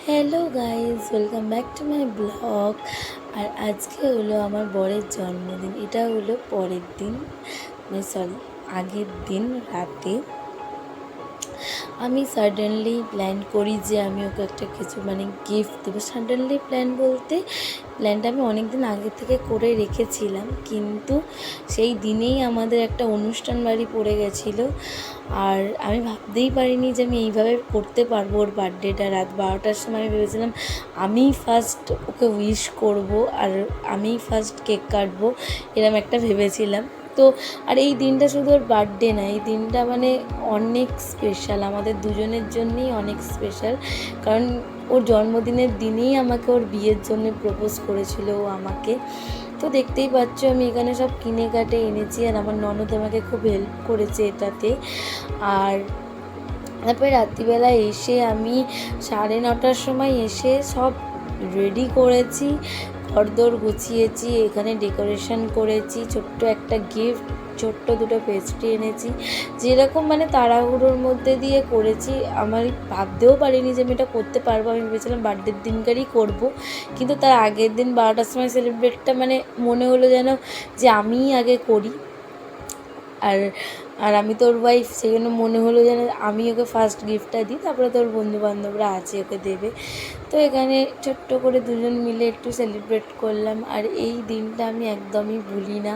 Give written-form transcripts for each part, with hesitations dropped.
Hello guys, welcome back to my blog. আর আজকে হলো আমার বরের জন্মদিন। এটা হলো পরের দিন, সরি, আগের দিন রাতে আমি সাডেনলি প্ল্যান করি যে আমি ওকে একটা কিছু গিফট দেবো। সাডেনলি প্ল্যান বলতে প্ল্যানটা আমি অনেক দিন আগে থেকে করে রেখেছিলাম, কিন্তু সেই দিনেই আমাদের একটা অনুষ্ঠান বাড়ি পড়ে গেছিলো। আর আমি ভাবতেই পারিনি যে আমি এইভাবে করতে পারবো। ওর বার্থডেটা রাত 12টার সময় আমি ভেবেছিলাম আমি ফার্স্ট ওকে উইশ করব আর আমি ফার্স্ট কেক কাটবো, এরকম একটা ভেবেছিলাম। তো আর এই দিনটা শুধু ওর বার্থডে না, এই দিনটা অনেক স্পেশাল, আমাদের দুজনের জন্যই অনেক স্পেশাল। কারণ ওর জন্মদিনের দিনেই আমাকে ওর বিয়ের জন্য প্রপোজ করেছিল ও আমাকে। তো দেখতেই পাচ্ছ আমি এখানে সব কিনে কাটে এনেছি, আর আমার ননদ আমাকে খুব হেল্প করেছে এটাতে। আর তারপরে রাত্রিবেলা এসে আমি 9:30টার সময় এসে সব রেডি করেছি, ঘরদোর গুছিয়েছি, এখানে ডেকোরেশন করেছি, ছোট্ট একটা গিফট, ছোট্ট দুটো পেস্ট্রি এনেছি। যেরকম তাড়াহুড়োর মধ্যে দিয়ে করেছি, আমার ভাবতেও পারিনি যে আমি এটা করতে পারবো। আমি ভেবেছিলাম বার্থডের দিনকারই করব, কিন্তু তার আগের দিন 12টার সময় সেলিব্রেটটা মনে হলো যেন যে আমিই আগে করি। আর আর আমি তোর ওয়াইফ, সেই জন্য মনে হলো যেন আমি ওকে ফার্স্ট গিফটটা দিই, তারপরে তোর বন্ধুবান্ধবরা আছে ওকে দেবে। তো এখানে ছোট্ট করে দুজন মিলে একটু সেলিব্রেট করলাম। আর এই দিনটা আমি একদমই ভুলি না।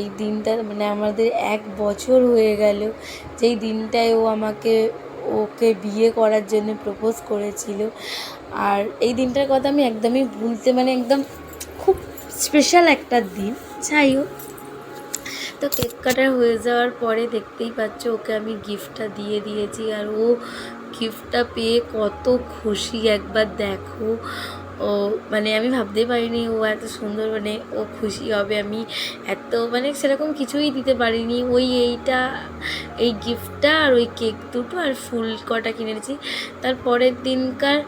এই দিনটা আমাদের 1 বছর হয়ে গেল, যেই দিনটায় ও ওকে বিয়ে করার জন্য প্রপোজ করেছিল। আর এই দিনটার কথা আমি একদমই ভুলতে একদম খুব স্পেশাল একটা দিন। যাই হোক, তো কেক কাটার হয়ে যাওয়ার পরে দেখতেই পাচ্ছ ওকে আমি গিফটটা দিয়ে দিয়েছি। আর ও গিফটটা পেয়ে কত খুশি একবার দেখো। ও আমি ভাবতেই পারিনি ও এত সুন্দর ও খুশি হবে। আমি এত সেরকম কিছুই দিতে পারিনি। এই গিফটটা আর ওই কেক দুটো আর ফুল কটা কিনেছি। তারপরের দিনকার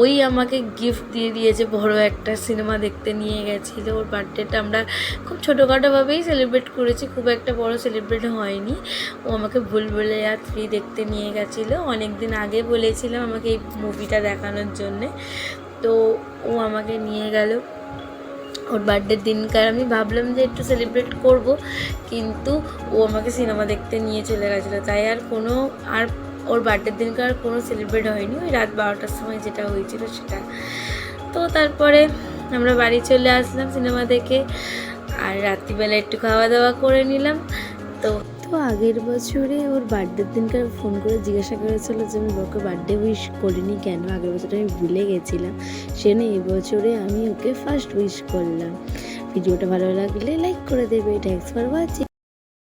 ওই আমাকে গিফট দিয়ে দিয়েছে, বড় একটা সিনেমা দেখতে নিয়ে গেছিলো। ওর বার্থডেটা আমরা খুব ছোটোখাটোভাবেই সেলিব্রেট করেছি, খুব একটা বড় সেলিব্রেট হয়নি। ও আমাকে ভুলভুলাইয়া 3 দেখতে নিয়ে গেছিলো। অনেক দিন আগে বলেছিলাম আমাকে এই মুভিটা দেখানোর জন্যে, তো ও আমাকে নিয়ে গেল। ওর বার্থডের দিনকার আমি ভাবলাম যে একটু সেলিব্রেট করব, কিন্তু ও আমাকে সিনেমা দেখতে নিয়ে চলে গেছিলো। তাই আর ওর বার্থডের দিনকার কোনো সেলিব্রেট হয়নি। ওই রাত 12টার সময় যেটা হয়েছিল সেটা। তো তারপরে আমরা বাড়ি চলে আসলাম সিনেমা দেখে, আর রাত্রিবেলা একটু খাওয়া দাওয়া করে নিলাম। তো আগের বছরে ওর বার্থডের দিনকার ফোন করে জিজ্ঞাসা করেছিল যে আমি ওকে বার্থডে উইশ করিনি কেন। আগের বছরে আমি ভুলে গেছিলাম, সেজন্য এবছরে আমি ওকে ফার্স্ট উইশ করলাম। ভিডিওটা ভালো লাগলে লাইক করে দেবে। Thanks for watching.